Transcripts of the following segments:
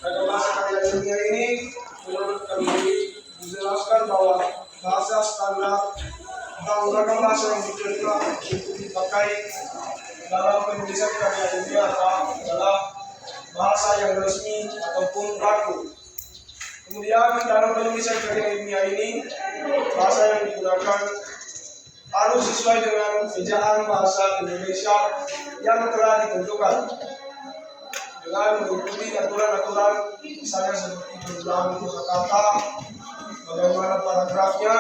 Pada masa karya ilmiah ini, menurut kami dijelaskan bahwa bahasa standar atau ragam bahasa yang diterima untuk dipakai dalam penulisan karya ilmiah adalah bahasa yang resmi ataupun baku. Kemudian dalam penulisan karya ilmiah ini, bahasa yang digunakan harus sesuai dengan ejaan bahasa Indonesia yang telah ditentukan dengan mengikuti aturan-aturan, misalnya seperti penggunaan kosakata, bagaimana paragrafnya,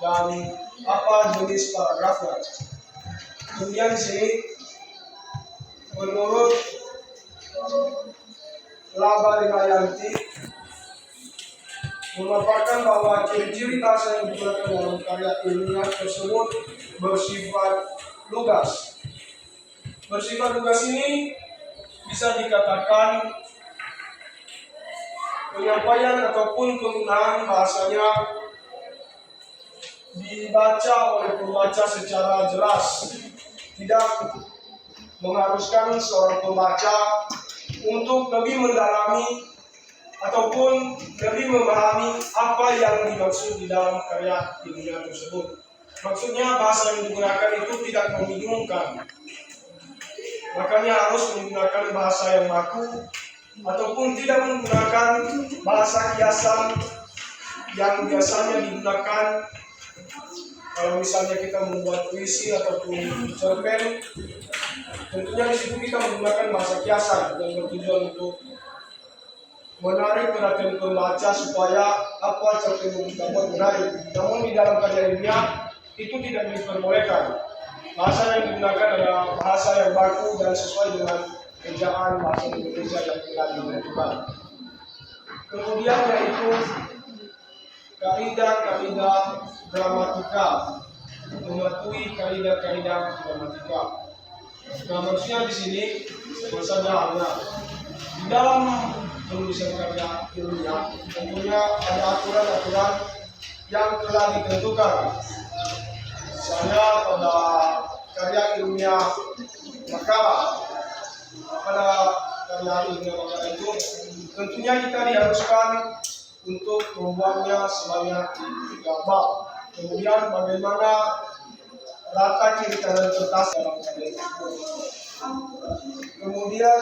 dan apa jenis paragrafnya. Kemudian di sini, menurut Laba Rimayanti, memaparkan bahwa ciri-ciri bahasa yang digunakan dalam karya ilmiah tersebut bersifat lugas. Bersifat lugas ini bisa dikatakan penyampaian ataupun penggunaan bahasanya dibaca oleh pembaca secara jelas, tidak mengharuskan seorang pembaca untuk lebih mendalami ataupun lebih memahami apa yang dimaksud di dalam karya ilmiah tersebut. Maksudnya bahasa yang digunakan itu tidak membingungkan. Makanya harus menggunakan bahasa yang baku ataupun tidak menggunakan bahasa kiasan yang biasanya digunakan kalau misalnya kita membuat puisi ataupun cerpen. Tentunya di situ kita menggunakan bahasa kiasan yang bertujuan untuk menarik perhatian pembaca supaya apa cerpen yang dapat menarik. Namun di dalam karya ilmiah itu tidak diperbolehkan. Bahasa yang digunakan adalah bahasa yang baku dan sesuai dengan ejaan bahasa Indonesia yang telah ditentukan. Kemudian yaitu kaidah-kaidah gramatika, mematuhi kaidah-kaidah gramatika. Nah, maksudnya di sini maksudnya di dalam penulisan karya ilmiah tentunya ada aturan-aturan yang telah ditentukan. Misalnya pada karya ilmiah makalah, pada karya ilmiah makalah itu tentunya kita diharuskan untuk membuatnya sebanyak 3 bab. Kemudian bagaimana rata kiri kanan kertas dalam karya itu. Kemudian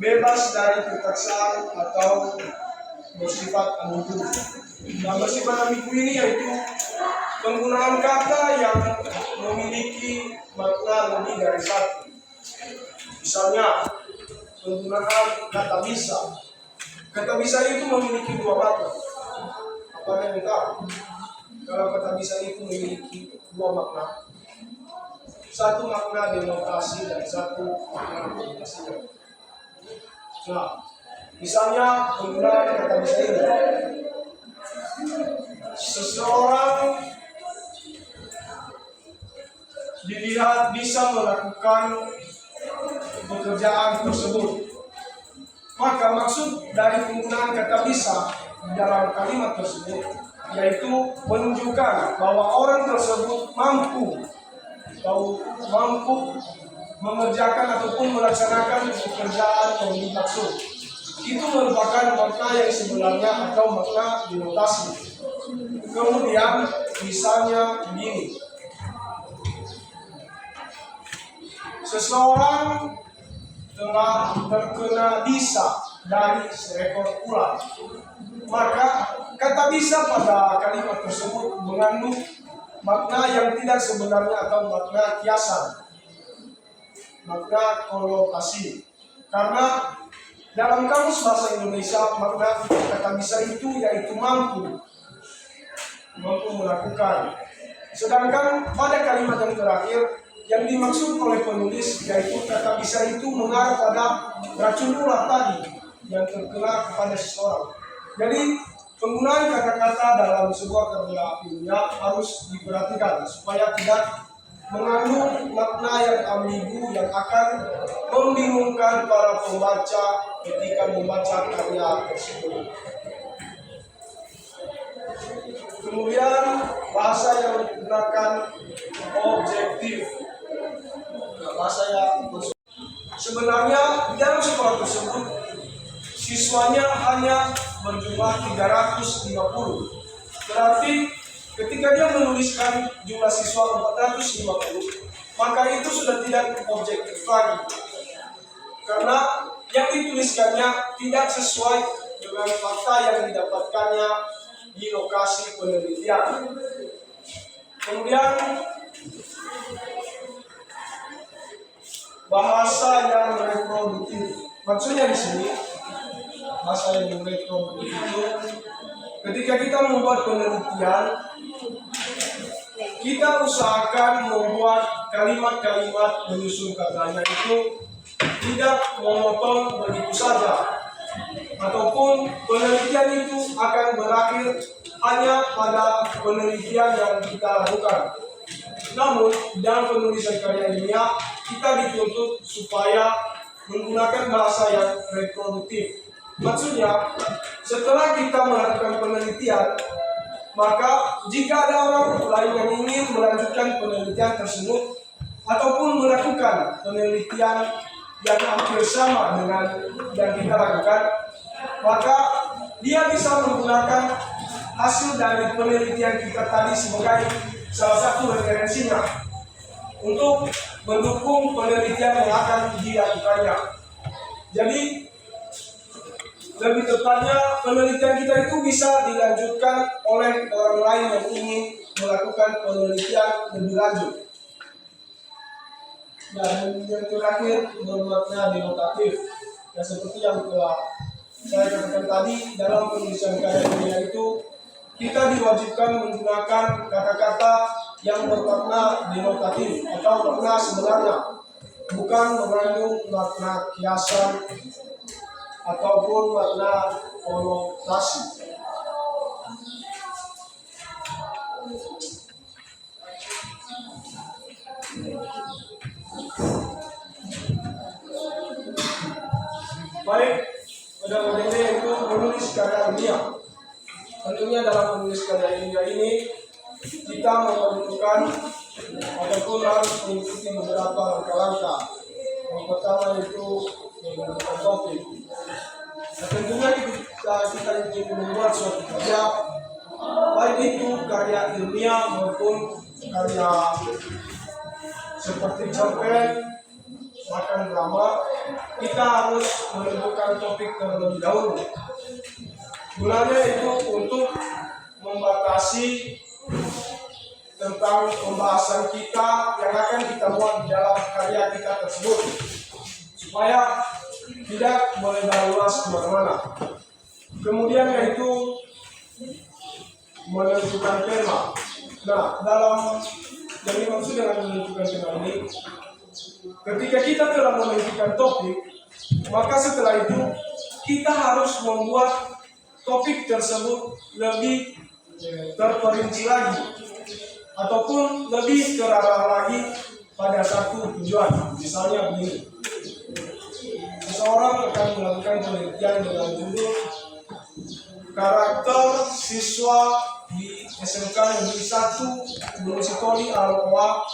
bebas dari ketersaan atau bersifat ambigu. Nah, bersifat ambigu ini yaitu penggunaan kata yang memiliki makna lebih dari satu. Misalnya, penggunaan kata bisa. Kata bisa itu memiliki 2 makna. Apa yang tahu? Kalau kata bisa itu memiliki 2 makna. Satu makna denotasi dan satu makna komunikasi. Nah, misalnya penggunaan kata bisa ini, seseorang dilihat bisa melakukan pekerjaan tersebut. Maka maksud dari penggunaan kata bisa dalam kalimat tersebut yaitu menunjukkan bahwa orang tersebut mampu mengerjakan ataupun melaksanakan pekerjaan yang dimaksud. Itu merupakan makna yang sebenarnya atau makna denotasi. Kemudian misalnya begini, seseorang telah terkena bisa dari seekor ular. Maka kata bisa pada kalimat tersebut mengandung makna yang tidak sebenarnya atau makna kiasan, makna kolokasi. Karena dalam kamus bahasa Indonesia makna kata bisa itu yaitu mampu melakukan. Sedangkan pada kalimat yang terakhir yang dimaksud oleh penulis yaitu kata bisa itu mengarah pada racun ular tadi yang terkena kepada seseorang. Jadi penggunaan kata-kata dalam sebuah karya ilmiah harus diperhatikan supaya tidak mengandung makna yang ambigu yang akan membingungkan para pembaca ketika membaca karya tersebut. Kemudian bahasa yang digunakan objektif. maka saya sebenarnya di dalam sekolah tersebut siswanya hanya berjumlah 350. Berarti ketika dia menuliskan jumlah siswa 450, maka itu sudah tidak objektif lagi. Karena yang dituliskannya tidak sesuai dengan fakta yang didapatkannya di lokasi penelitian. Kemudian bahasa yang reproduktif. Maksudnya di sini bahasa yang reproduktif itu ketika kita membuat penelitian, kita usahakan membuat kalimat-kalimat menyusun katanya itu tidak monoton begitu saja, ataupun penelitian itu akan berakhir hanya pada penelitian yang kita lakukan. Namun dalam penulisan karya ilmiah kita dituntut supaya menggunakan bahasa yang reproduktif. Maksudnya setelah kita melakukan penelitian, maka jika ada orang lain yang ingin melanjutkan penelitian tersebut ataupun melakukan penelitian yang hampir sama dengan yang kita lakukan, maka dia bisa menggunakan hasil dari penelitian kita tadi sebagai salah satu referensinya untuk mendukung penelitian yang akan dilakukannya. Jadi lebih tepatnya penelitian kita itu bisa dilanjutkan oleh orang lain yang ingin melakukan penelitian lebih lanjut. Dan yang terakhir bermakna denotatif. Ya, seperti yang telah saya katakan tadi, dalam penulisan karya ilmiah itu kita diwajibkan menggunakan kata-kata yang bermakna denotatif atau makna sebenarnya, bukan mengandung makna kiasan ataupun makna konotasi. Baik, pada model itu menulis karya ilmiah. Tentunya dalam menulis karya ilmiah ini kita memerlukan ataupun harus mengikuti beberapa langkah-langkah. Yang pertama itu menentukan topik. Nah, tentunya kita ingin membuat suatu karya, baik itu karya ilmiah maupun karya seperti cerpen, bahkan drama, kita harus menentukan topik terlebih dahulu. Gunanya itu untuk membatasi tentang pembahasan kita yang akan kita buat di dalam karya kita tersebut, supaya tidak melebar luas kemana-mana. Kemudian yaitu menentukan tema. Nah, dalam yang dimaksud dengan menentukan tema ini, ketika kita telah menentukan topik, maka setelah itu kita harus membuat topik tersebut lebih terperinci lagi ataupun lebih terarah lagi pada satu tujuan. Misalnya begini, seseorang akan melakukan penelitian dengan judul karakter siswa di SMK Negeri 1 Gunung Sitoli Al-Oa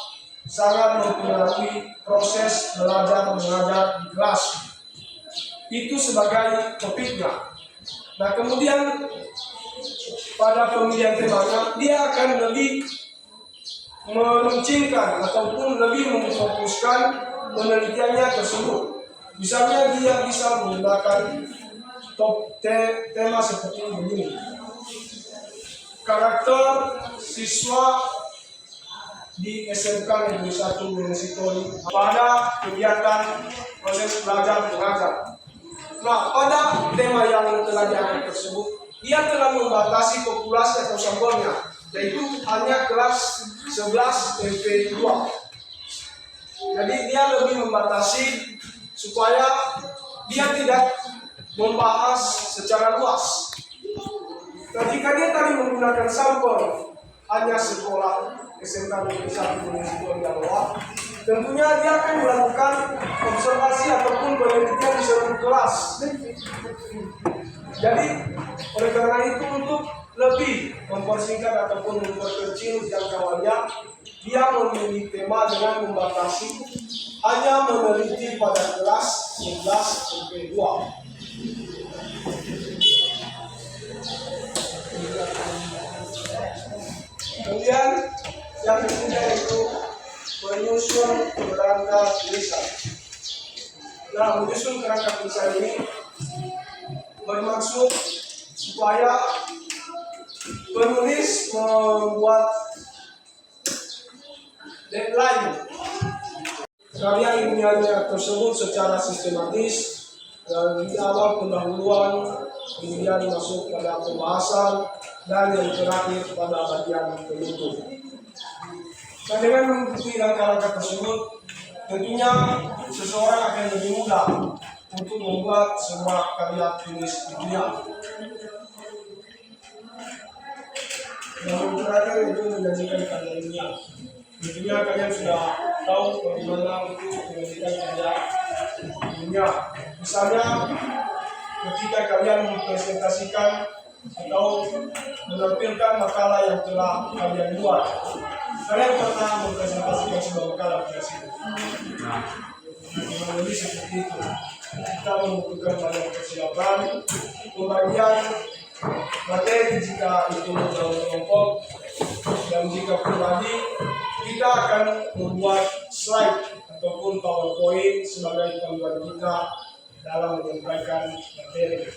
sangat mempengaruhi proses belajar mengajar di kelas. Itu sebagai topiknya. Nah, kemudian pada pemilihan temanya dia akan lebih meruncingkan ataupun lebih memfokuskan penelitiannya tersebut. Misalnya dia bisa menggunakan tema seperti begini: karakter siswa di SMK Negeri 1 Gunung Sitoli pada kegiatan proses belajar mengajar. Nah, pada tema yang telah diangkat tersebut, dia telah membatasi populasi atau sampelnya, yaitu hanya kelas 11 MP2. Jadi dia lebih membatasi supaya dia tidak membahas secara luas. Ketika dia tadi menggunakan sampel hanya sekolah SMK Negeri 1 Gunung Sitoli Al-Oa, tentunya dia akan melakukan observasi ataupun penelitian di seluruh kelas. Jadi oleh karena itu, untuk lebih mempersingkat ataupun memperkecil jangkauannya, Dia memilih tema dengan membatasi hanya meneliti pada kelas 11 MP2. Kemudian yang ketiga itu menyusun kerangka tulisan. Nah, menyusun kerangka tulisan ini bermaksud supaya penulis membuat deadline karya ilmiahnya tersebut secara sistematis, dan di awal pendahuluan, kemudian masuk pada pembahasan, dan yang terakhir pada bagian penutup. Nah, dengan mengikuti langkah-langkah tersebut, tentunya seseorang akan lebih mudah untuk membuat sebuah karya tulis ilmiah. Yang terakhir itu menyajikan karya ilmiah. Tentunya kalian sudah tahu bagaimana untuk menyajikan karya ilmiah. Misalnya, ketika kalian mempresentasikan atau menampilkan makalah yang telah kalian buat, kalian pernah mempresentasikan sebuah makalah tersebut. Kurang lebih seperti itu. Kita membutuhkan banyak persiapan, pembagian materi jika itu dalam kelompok, dan jika pribadi kita akan membuat slide ataupun PowerPoint sebagai panduan kita dalam menyampaikan materi.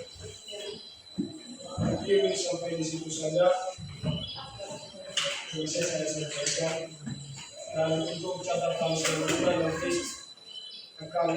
Mungkin sampai di situ saja bisa saya sampaikan, dan untuk catatan selanjutnya nanti akan